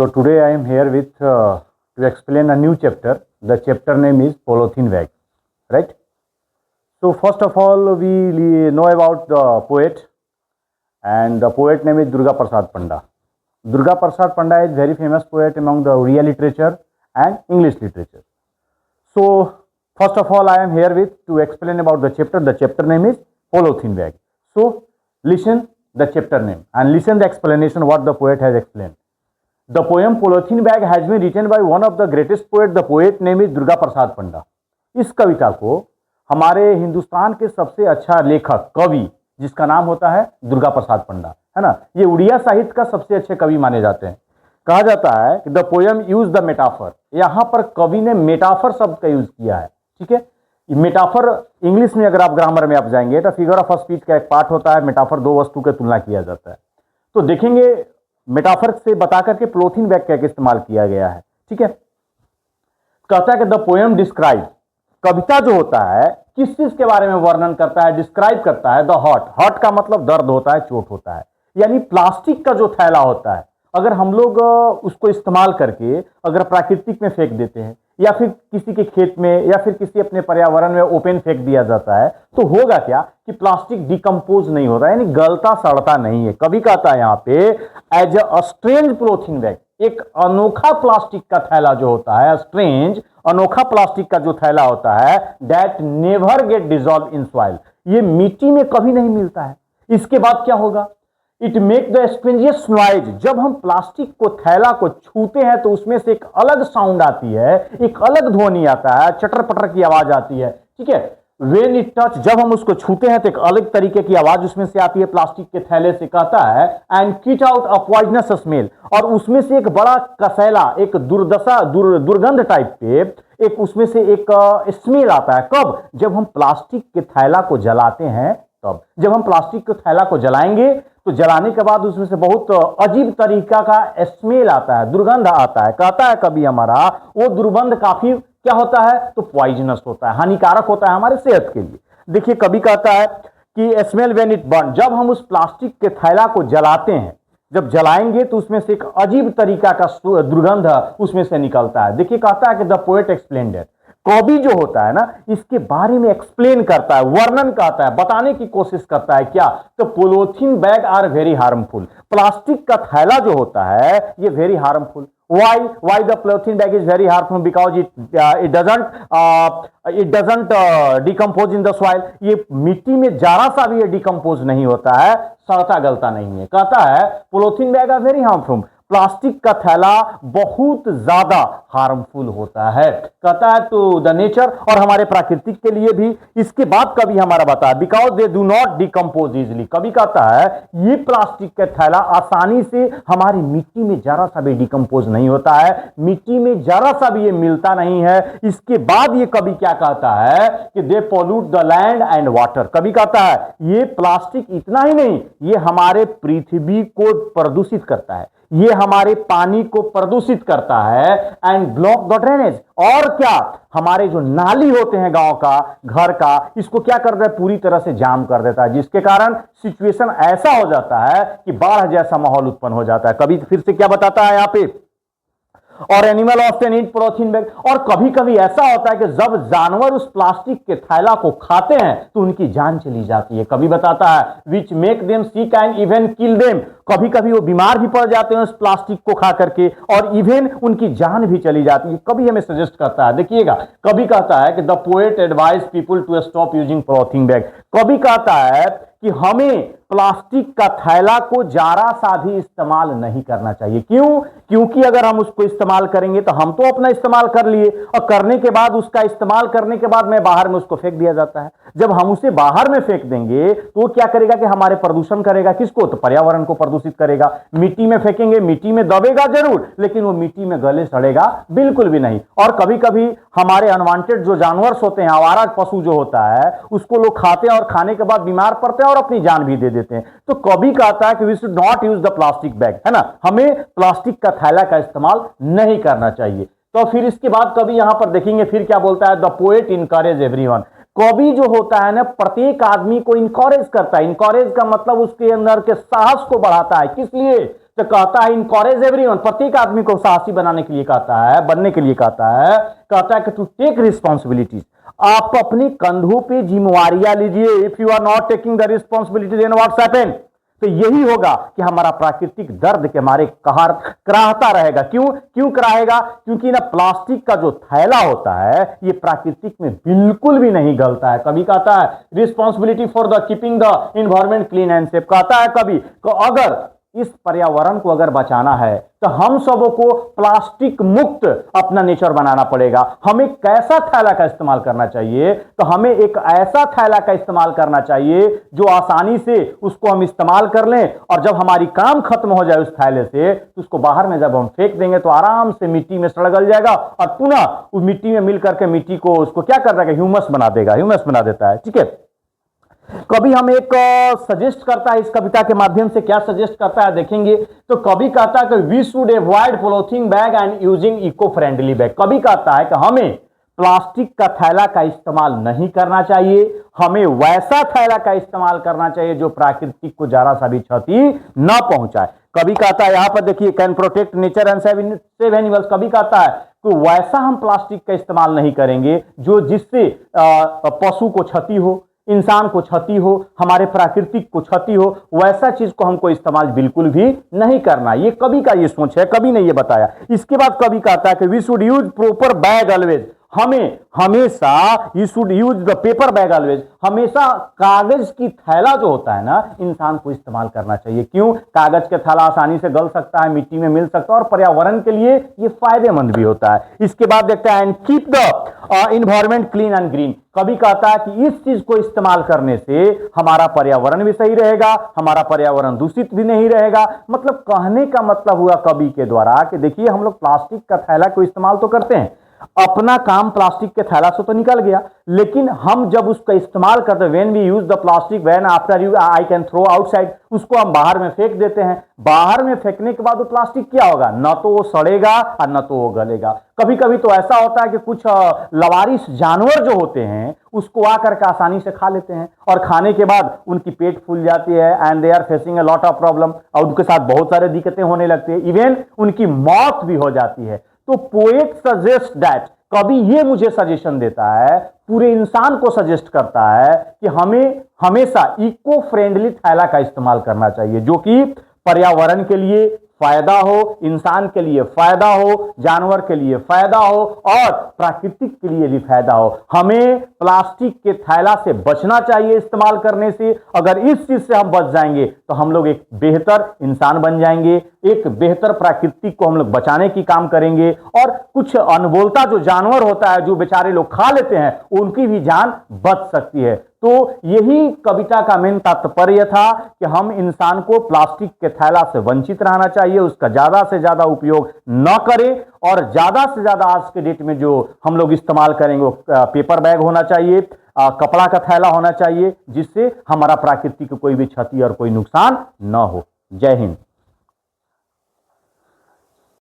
So today I am here with to explain a new chapter. The chapter name is Polythene Bag, right? So first of all, we know about the poet, and the poet name is Durga Prasad Panda. Durga Prasad Panda is very famous poet among the Oriya literature and English literature. So first of all, I am here with to explain about the chapter. The chapter name is Polythene Bag. So listen the chapter name and listen the explanation what the poet has explained. The poem Polythene Bag has been written by one of the greatest poet. The poet name is Durga Prasad पंडा. इस कविता को हमारे हिंदुस्तान के सबसे अच्छा लेखक कवि जिसका नाम होता है दुर्गा प्रसाद पंडा, है ना, ये उड़िया साहित्य का सबसे अच्छे कवि माने जाते हैं. कहा जाता है कि the poem use the metaphor. यहां पर कवि ने मेटाफर शब्द का यूज किया है. ठीक है, मेटाफर इंग्लिश में अगर आप ग्रामर में आप जाएंगे तो फिगर ऑफ स्पीच का एक पार्ट होता है. मेटाफर दो वस्तु की तुलना किया जाता है. तो देखेंगे मेटाफर से बता करके पोलीथीन बैग का इस्तेमाल किया गया है. ठीक है, कहता है कि द पोएम डिस्क्राइब, कविता जो होता है किस चीज के बारे में वर्णन करता है, डिस्क्राइब करता है. द हॉट, हॉट का मतलब दर्द होता है, चोट होता है. यानी प्लास्टिक का जो थैला होता है, अगर हम लोग उसको इस्तेमाल करके अगर प्राकृतिक में फेंक देते हैं या फिर किसी के खेत में या फिर किसी अपने पर्यावरण में ओपन फेंक दिया जाता है तो होगा क्या कि प्लास्टिक डिकम्पोज नहीं होता, यानी गलता सड़ता नहीं है. कभी कहता है यहाँ पे as a strange polythene bag, एक अनोखा प्लास्टिक का थैला जो होता है, स्ट्रेंज अनोखा प्लास्टिक का जो थैला होता है, that never get dissolve in soil, ये मिट्टी में कभी नहीं मिलता है. इसके बाद क्या होगा, इट मेक द स्ट्रेंजियस नॉइज. जब हम प्लास्टिक को थैला को छूते हैं तो उसमें से एक अलग साउंड आती है, एक अलग ध्वनि आता है, चटर पटर की आवाज आती है. ठीक है, व्हेन इट टच, जब हम उसको छूते हैं तो एक अलग तरीके की आवाज उसमें से आती है प्लास्टिक के थैले से. कहता है and kit out a poisonous smell, और उसमें से एक बड़ा कसैला, एक दुर्दशा दुर्गंध टाइप पे एक उसमें से एक स्मेल आता है. कब, जब हम प्लास्टिक के थैला को जलाते हैं तब. जब हम प्लास्टिक के थैला को जलाएंगे तो जलाने के बाद उसमें से बहुत अजीब तरीका का स्मेल आता है, दुर्गंध आता है. कहता है कभी हमारा वो दुर्गंध काफी क्या होता है तो पॉइजनस होता है, हानिकारक होता है हमारे सेहत के लिए. देखिए कभी कहता है कि स्मेल व्हेन इट बर्न, जब हम उस प्लास्टिक के थैला को जलाते हैं, जब जलाएंगे तो उसमें से एक अजीब तरीका का दुर्गंध उसमें से निकलता है. देखिए कहता है कि द पोएट एक्सप्लेन्ड इट, कवि जो होता है ना इसके बारे में एक्सप्लेन करता है, वर्णन करता है, बताने की कोशिश करता है. क्या, तो polythene bag are very harmful, plastic का थैला जो होता है ये very harmful. why the polythene bag is very harmful? Because it doesn't decompose in the soil. ये मिट्टी में जरा सा भी ये डिकम्पोज नहीं होता है, सड़ता गलता नहीं है. कहता है polythene bag are very harmful, plastic का थैला बहुत ज्यादा हार्मफुल होता है. कहता है टू द नेचर, और हमारे प्राकृतिक के लिए भी. इसके बाद कभी हमारा बताया because they do not decompose easily, कभी कहता है ये प्लास्टिक का थैला आसानी से हमारी मिट्टी में जरा सा भी डिकम्पोज नहीं होता है, मिट्टी में जरा सा भी ये मिलता नहीं है. इसके बाद ये कभी क्या कहता है कि they pollute the land and water. कभी कहता है ये प्लास्टिक इतना ही नहीं, ये हमारे पृथ्वी को प्रदूषित करता है, ये हमारे पानी को प्रदूषित करता है. एंड ब्लॉक द ड्रेनेज, और क्या, हमारे जो नाली होते हैं गांव का, घर का, इसको क्या कर देता है, पूरी तरह से जाम कर देता है, जिसके कारण सिचुएशन ऐसा हो जाता है कि बाढ़ जैसा माहौल उत्पन्न हो जाता है. कभी फिर से क्या बताता है यहाँ पे, और एनिमल ऑफ्टन ईट पॉलीथीन बैग, और कभी कभी ऐसा होता है कि जब जानवर उस प्लास्टिक के थैला को खाते हैं तो उनकी जान चली जाती है. कभी बताता है which make them sick and even kill them, कभी कभी वो बीमार भी पड़ जाते हैं उस प्लास्टिक को खा करके और इवन उनकी जान भी चली जाती है. कभी हमें सजेस्ट करता है, देखिएगा कभी कहता है कि the poet advise people to stop using polythene bag. कभी कहता है कि हमें प्लास्टिक का थैला को जरा सा भी इस्तेमाल नहीं करना चाहिए. क्यों, क्योंकि अगर हम उसको इस्तेमाल करेंगे तो हम तो अपना इस्तेमाल कर लिए, और करने के बाद उसका इस्तेमाल करने के बाद में बाहर में उसको फेंक दिया जाता है. जब हम उसे बाहर में फेंक देंगे तो वो क्या करेगा कि हमारे प्रदूषण करेगा. किसको, तो पर्यावरण को प्रदूषित करेगा. मिट्टी में फेंकेंगे, मिट्टी में दबेगा जरूर, लेकिन वो मिट्टी में गले सड़ेगा बिल्कुल भी नहीं. और कभी कभी हमारे अनवांटेड जो जानवर होते हैं, आवारा पशु जो होता है, उसको लोग खाते हैं और खाने के बाद बीमार पड़ते हैं और अपनी जान भी दे देते हैं. तो कभी कहता है कि we should not use the plastic bag, है ना, हमें प्लास्टिक का थैला का इस्तेमाल नहीं करना चाहिए. तो फिर इसके बाद कभी यहां पर देखेंगे फिर क्या बोलता है, द पोएट इनकरेज एवरीवन, कवि जो होता है ना प्रत्येक आदमी को इनकरेज करता है. इनकरेज का मतलब उसके अंदर के साहस को बढ़ाता है. किस लिए, तो कहता है इनकरेज एवरीवन, प्रत्येक आदमी को साहसी बनाने के लिए कहता है, बनने के लिए कहता है कि टू टेक रिस्पॉन्सिबिलिटीज, आप अपने कंधों पे जिम्मेवारियां लीजिए। If you are not taking the responsibility then what's happen, तो यही होगा कि हमारा प्राकृतिक दर्द के मारे कहर कराहता रहेगा। क्यों कराहेगा? क्योंकि ना प्लास्टिक का जो थैला होता है ये प्राकृतिक में बिल्कुल भी नहीं गलता है। कभी कहता है responsibility for the keeping the environment clean and safe, कहता है कभी अगर इस पर्यावरण को अगर बचाना है तो हम सबों को प्लास्टिक मुक्त अपना नेचर बनाना पड़ेगा। हमें कैसा थैला का इस्तेमाल करना चाहिए? तो हमें एक ऐसा थैला का इस्तेमाल करना चाहिए जो आसानी से उसको हम इस्तेमाल कर लें, और जब हमारी काम खत्म हो जाए उस थैले से तो उसको बाहर में जब हम फेंक देंगे तो आराम से मिट्टी में सड़गल जाएगा और पुनः उस मिट्टी में मिल करके मिट्टी को उसको क्या कर देगा? ह्यूमस बना देगा, ह्यूमस बना देता है। ठीक है, कभी हम एक सजेस्ट करता है इस कविता के माध्यम से, क्या सजेस्ट करता है देखेंगे। तो कभी कहता है कि we should avoid polythene bag and using eco friendly bag. कभी कहता है कि हमें प्लास्टिक का थैला का इस्तेमाल नहीं करना चाहिए, हमें वैसा थैला का इस्तेमाल करना चाहिए जो प्राकृतिक को जरा सा भी क्षति न पहुंचाए। कभी कहता है, यहां पर देखिए, can protect nature and save animals. कभी कहता है कि वैसा हम प्लास्टिक का इस्तेमाल नहीं करेंगे जो जिससे पशु को क्षति हो, इंसान को क्षति हो, हमारे प्राकृतिक को क्षति हो, वैसा चीज को हमको इस्तेमाल बिल्कुल भी नहीं करना। ये कवि का ये सोच है, कवि ने ये बताया। इसके बाद कवि कहता है कि we should use proper bag always, हमें हमेशा you should use the paper bag always, हमेशा कागज की थैला जो होता है ना इंसान को इस्तेमाल करना चाहिए। क्यों? कागज का थैला आसानी से गल सकता है, मिट्टी में मिल सकता है और पर्यावरण के लिए ये फायदेमंद भी होता है। इसके बाद देखते हैं and keep the environment clean and green. कभी कहता है कि इस चीज को इस्तेमाल करने से हमारा पर्यावरण भी सही रहेगा, हमारा पर्यावरण दूषित भी नहीं रहेगा। मतलब कहने का मतलब हुआ कवि के द्वारा कि देखिए हम लोग प्लास्टिक का थैला को इस्तेमाल तो करते हैं, अपना काम प्लास्टिक के थैला से तो निकल गया, लेकिन हम जब उसका इस्तेमाल करते हैं, when we use the plastic when after you I can throw outside, उसको हम बाहर में फेंक देते हैं। बाहर में फेंकने के बाद वो प्लास्टिक क्या होगा? न तो वो सड़ेगा और न तो वो गलेगा। कभी कभी तो ऐसा होता है कि कुछ लवारिस जानवर जो होते हैं उसको आकर के आसानी से खा लेते हैं और खाने के बाद उनकी पेट फूल जाती है and they are facing a lot of problem, और उनके साथ बहुत सारे दिक्कतें होने लगती है, इवन उनकी मौत भी हो जाती है। तो पोएट सजेस्ट दैट, कभी ये मुझे सजेशन देता है, पूरे इंसान को सजेस्ट करता है कि हमें हमेशा इको फ्रेंडली थैला का इस्तेमाल करना चाहिए जो कि पर्यावरण के लिए फायदा हो, इंसान के लिए फायदा हो, जानवर के लिए फायदा हो और प्राकृतिक के लिए भी फायदा हो। हमें प्लास्टिक के थैला से बचना चाहिए इस्तेमाल करने से। अगर इस चीज से हम बच जाएंगे तो हम लोग एक बेहतर इंसान बन जाएंगे, एक बेहतर प्राकृतिक को हम लोग बचाने की काम करेंगे, और कुछ अनबोलता जो जानवर होता है जो बेचारे लोग खा लेते हैं उनकी भी जान बच सकती है। तो यही कविता का मेन तात्पर्य था कि हम इंसान को प्लास्टिक के थैला से वंचित रहना चाहिए, उसका ज्यादा से ज्यादा उपयोग न करें, और ज्यादा से ज्यादा आज के डेट में जो हम लोग इस्तेमाल करेंगे वो पेपर बैग होना चाहिए, कपड़ा का थैला होना चाहिए, जिससे हमारा प्राकृतिक को कोई भी क्षति और कोई नुकसान न हो। जय हिंद।